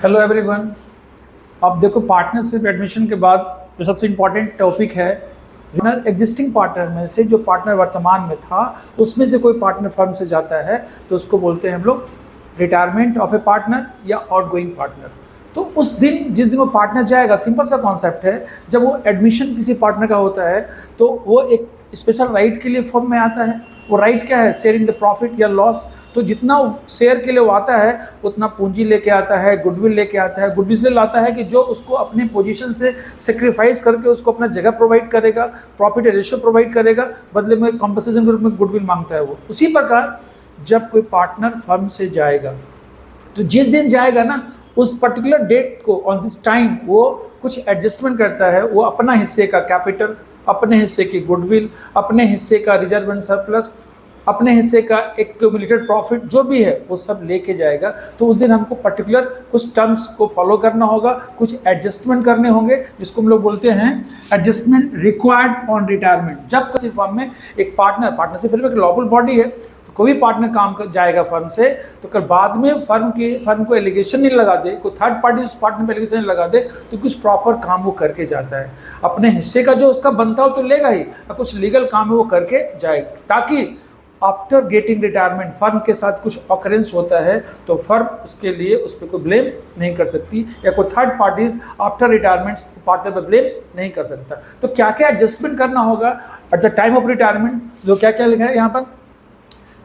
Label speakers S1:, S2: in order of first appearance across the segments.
S1: Hello everyone. अब देखो, partnership admission के बाद जो सबसे इम्पोर्टेंट टॉपिक है, एग्जिस्टिंग पार्टनर में से जो पार्टनर वर्तमान में था उसमें से कोई पार्टनर फर्म से जाता है तो उसको बोलते हैं हम लोग रिटायरमेंट ऑफ ए पार्टनर या आउटगोइंग पार्टनर। तो उस दिन जिस दिन वो पार्टनर जाएगा, सिंपल सा कॉन्सेप्ट है, जब वो एडमिशन किसी पार्टनर का होता है तो वो एक स्पेशल राइट के लिए फर्म में आता है। वो राइट क्या है? शेयरिंग द प्रॉफिट या लॉस। तो जितना शेयर के लिए वो आता है उतना पूंजी लेके आता है, गुडविल लेके आता है। गुडविल से लाता है कि जो उसको अपनी पोजीशन से सेक्रीफाइस करके उसको अपना जगह प्रोवाइड करेगा, प्रॉफिट रेशियो प्रोवाइड करेगा, बदले में कॉम्पनसेशन के रूप में गुडविल मांगता है वो। उसी प्रकार जब कोई पार्टनर फर्म से जाएगा तो जिस दिन जाएगा ना, उस पर्टिकुलर डेट को, ऑन दिस टाइम, वो कुछ एडजस्टमेंट करता है। वो अपना हिस्से का कैपिटल, अपने हिस्से की गुडविल, अपने हिस्से का रिजर्व एंड सरप्लस, अपने हिस्से का एक्यूमुलेटेड प्रॉफिट जो भी है वो सब लेके जाएगा। तो उस दिन हमको पर्टिकुलर कुछ टर्म्स को फॉलो करना होगा, कुछ एडजस्टमेंट करने होंगे, जिसको हम लोग बोलते हैं एडजस्टमेंट रिक्वायर्ड ऑन रिटायरमेंट। जब किसी फर्म में एक पार्टनरशिप फिर एक लॉबल बॉडी है, तो कोई भी पार्टनर काम कर जाएगा फर्म से, तो कल बाद में फर्म को एलिगेशन नहीं लगा दे, कोई थर्ड पार्टी उस पार्टनर पर एलिगेशन नहीं लगा दे, तो कुछ प्रॉपर काम वो करके जाता है। अपने हिस्से का जो उसका बनता हो तो लेगा ही, और कुछ लीगल काम है वो करके जाएगा, ताकि आफ्टर गेटिंग रिटायरमेंट फर्म के साथ कुछ ऑकरेंस होता है तो फर्म उसके लिए उस पर कोई ब्लेम नहीं कर सकती, या कोई third parties after retirement partner पर ब्लेम नहीं कर सकता। तो क्या क्या एडजस्टमेंट करना होगा at the time of retirement, जो क्या क्या लिखा है यहाँ पर।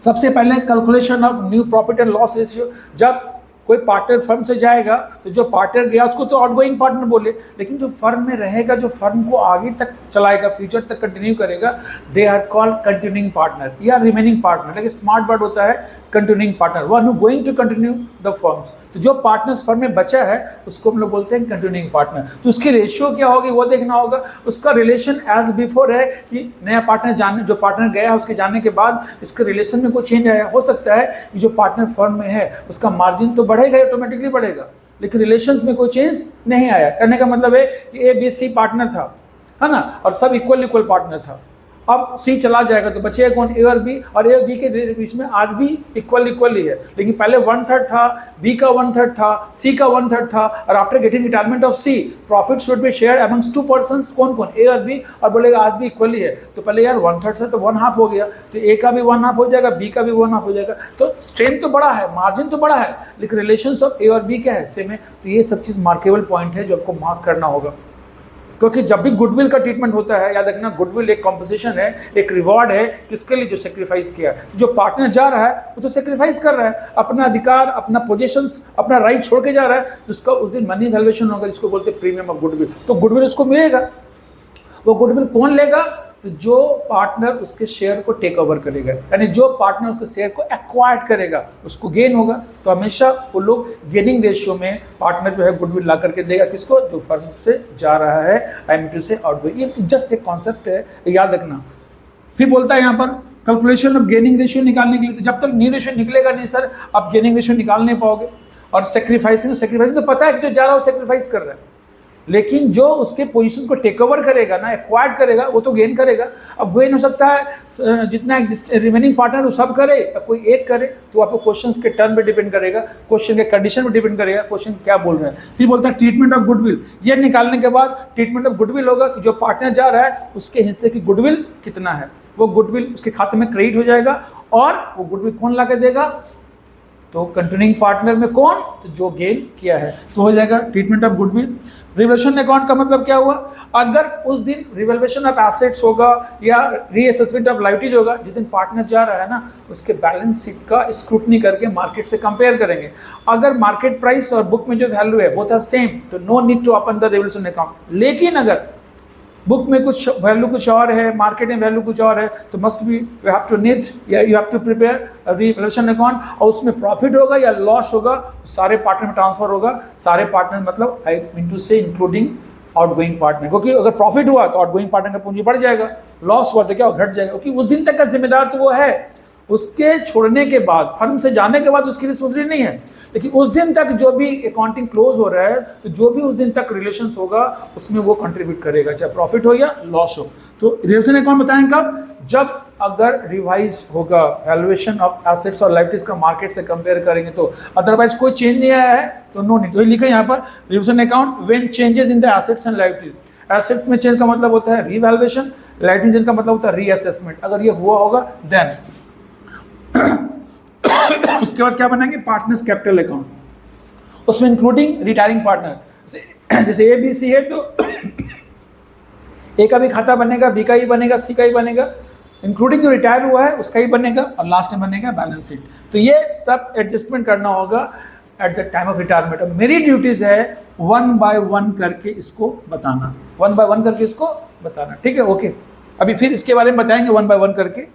S1: सबसे पहले calculation of new profit and loss ratio. जब कोई पार्टनर फर्म से जाएगा तो जो पार्टनर गया उसको तो आउटगोइंग पार्टनर बोले, लेकिन जो फर्म में रहेगा, जो फर्म को आगे तक चलाएगा, फ्यूचर तक कंटिन्यू करेगा, they are called continuing partner या रिमेनिंग पार्टनर। लेकिन स्मार्ट वर्ड होता है continuing partner, one who going to continue the firms. तो जो पार्टनर्स फर्म में बचा है उसको हम लोग बोलते हैं कंटिन्यूइंग पार्टनर। तो उसकी रेशियो क्या होगी वो देखना होगा। उसका रिलेशन एज बिफोर है कि नया पार्टनर जाने, जो पार्टनर गया है उसके जाने के बाद इसके रिलेशन में कोई चेंज आया। हो सकता है कि जो पार्टनर फर्म में है उसका मार्जिन तो बढ़ेगा, ऑटोमेटिकली बढ़ेगा, लेकिन रिलेशंस में कोई चेंज नहीं आया। कहने का मतलब है कि ए बी सी पार्टनर था, है ना, और सब इक्वल पार्टनर था। अब सी चला जाएगा तो बचेगा कौन? ए और बी, और ए और बी के बीच में आज भी इक्वल ही है, लेकिन पहले 1/3 था, बी का 1/3 था, सी का 1/3 था, और after getting retirement of C profit should be share amongst 2 persons. कौन? ए और बी, और बोलेगा आज भी इक्वल ही है। तो पहले यार 1/3 से तो 1/2 हो गया, तो ए का भी 1/2 हो जाएगा, बी का भी 1/2 हो जाएगा। तो स्ट्रेंथ तो बड़ा है, मार्जिन तो बड़ा है, लेकिन रिलेशंस ऑफ ए और बी के हिस्से में, तो ये सब चीज मार्केबल पॉइंट है जो आपको मार्क करना होगा। क्योंकि जब भी गुडविल का ट्रीटमेंट होता है, याद रखना, गुडविल एक कॉम्पनसेशन है, एक रिवॉर्ड है किसके लिए? जो सेक्रीफाइस किया है। जो पार्टनर जा रहा है वो तो सेक्रीफाइस कर रहा है, अपना अधिकार, अपना पोजीशंस, अपना राइट छोड़ के जा रहा है, तो उसका उस दिन मनी वैल्यूएशन होगा, जिसको बोलते हैं प्रीमियम ऑफ गुडविल। तो गुडविल उसको मिलेगा। वो गुडविल कौन लेगा? तो जो पार्टनर उसके शेयर को टेक ओवर करेगा, यानी जो पार्टनर उसके शेयर को एक्वायर करेगा उसको गेन होगा। तो हमेशा वो लोग गेनिंग रेशियो में पार्टनर जो है गुडविल ला करके देगा किसको? जो फर्म से जा रहा है, आई मीन टू से आउटगोइंग। ये जस्ट एक कॉन्सेप्ट है, याद रखना। फिर बोलता है यहाँ पर कैलकुलेशन ऑफ गेनिंग रेशियो निकालने के लिए। तो जब तक न्यू रेशियो निकलेगा नहीं सर, आप गेनिंग रेशियो निकाल नहीं पाओगे। और सेक्रीफाइसिंग तो पता है कि जो जा रहा है वो सेक्रीफाइस कर रहा है, लेकिन जो उसके पोजीशन को टेक ओवर करेगा ना, एक्वायर्ड करेगा, वो तो गेन करेगा। अब गेन हो सकता है जितना रिमेनिंग पार्टनर वो सब करे, अब कोई एक करे, तो आपको क्वेश्चंस के टर्न पे डिपेंड करेगा, क्वेश्चन के कंडीशन पे डिपेंड करेगा, क्वेश्चन क्या बोल रहे हैं। फिर बोलता है ट्रीटमेंट ऑफ गुडविल। ये निकालने के बाद ट्रीटमेंट ऑफ गुडविल होगा कि जो पार्टनर जा रहा है उसके हिस्से की गुडविल कितना है, वो गुडविल उसके खाते में क्रेडिट हो जाएगा। और वो गुडविल कौन ला के देगा? तो कंटिन्यूइंग पार्टनर में कौन? तो जो गेन किया है, तो हो जाएगा treatment of goodwill. Revaluation account का मतलब क्या हुआ? अगर उस दिन रिवैल्यूएशन ऑफ एसेट्स होगा या रीअसेसमेंट ऑफ लायबिलिटीज होगा, जिस दिन पार्टनर जा रहा है ना, उसके बैलेंस शीट का स्क्रूटनी करके मार्केट से कंपेयर करेंगे। अगर मार्केट प्राइस और बुक में जो वैल्यू है वो था सेम, तो no need to open the revaluation account. लेकिन अगर बुक में कुछ वैल्यू कुछ और है, मार्केट में वैल्यू कुछ और है, तो must be you have to need या you have to prepare revaluation account, और उसमें प्रॉफिट होगा या लॉस होगा सारे पार्टनर में ट्रांसफर होगा। सारे पार्टनर मतलब आई मीन टू से इंक्लूडिंग आउटगोइंग पार्टनर, क्योंकि अगर प्रॉफिट हुआ तो आउटगोइंग पार्टनर का पूंजी बढ़ जाएगा, लॉस हुआ तो क्या घट जाएगा, क्योंकि उस दिन तक का जिम्मेदार तो वो है। उसके छोड़ने के बाद, फर्म से जाने के बाद उसकी रिस्पॉन्सिबिलिटी नहीं है, लेकिन उस दिन तक जो भी अकाउंटिंग क्लोज हो रहा है, तो जो भी उस दिन तक रिलेशंस होगा उसमें वो कंट्रीब्यूट करेगा, चाहे प्रॉफिट हो या लॉस हो। तो रिलेशन अकाउंट बताएं कब? जब अगर रिवाइज होगा वैल्यूएशन ऑफ एसेट्स और लाइबिलिटीज का मार्केट से कंपेयर करेंगे तो, अदरवाइज कोई चेंज नहीं आया है तो नो नीड। तो लिखा यहाँ पर revision account when changes in the assets and liabilities. Assets में चेंज का मतलब होता है रीवैल्यूएशन, लाइबिलिटीज का मतलब होता है रीअसेसमेंट। अगर ये हुआ होगा देन उसके बाद क्या बनाएंगे, पार्टनर्स कैपिटल अकाउंट, उसमें इंक्लूडिंग रिटायरिंग पार्टनर। जैसे ए बी सी है तो ए का भी खाता बनेगा, बी का ही बनेगा, सी का ही बनेगा, इंक्लूडिंग जो रिटायर हुआ है उसका ही बनेगा, और लास्ट में बनेगा बैलेंस शीट। तो ये सब एडजस्टमेंट करना होगा at the time of retirement. और मेरी ड्यूटीज है 1 by 1 करके इसको बताना, 1 by 1 करके इसको बताना, ठीक है, ओके। अभी फिर इसके बारे में बताएंगे 1 by 1 करके।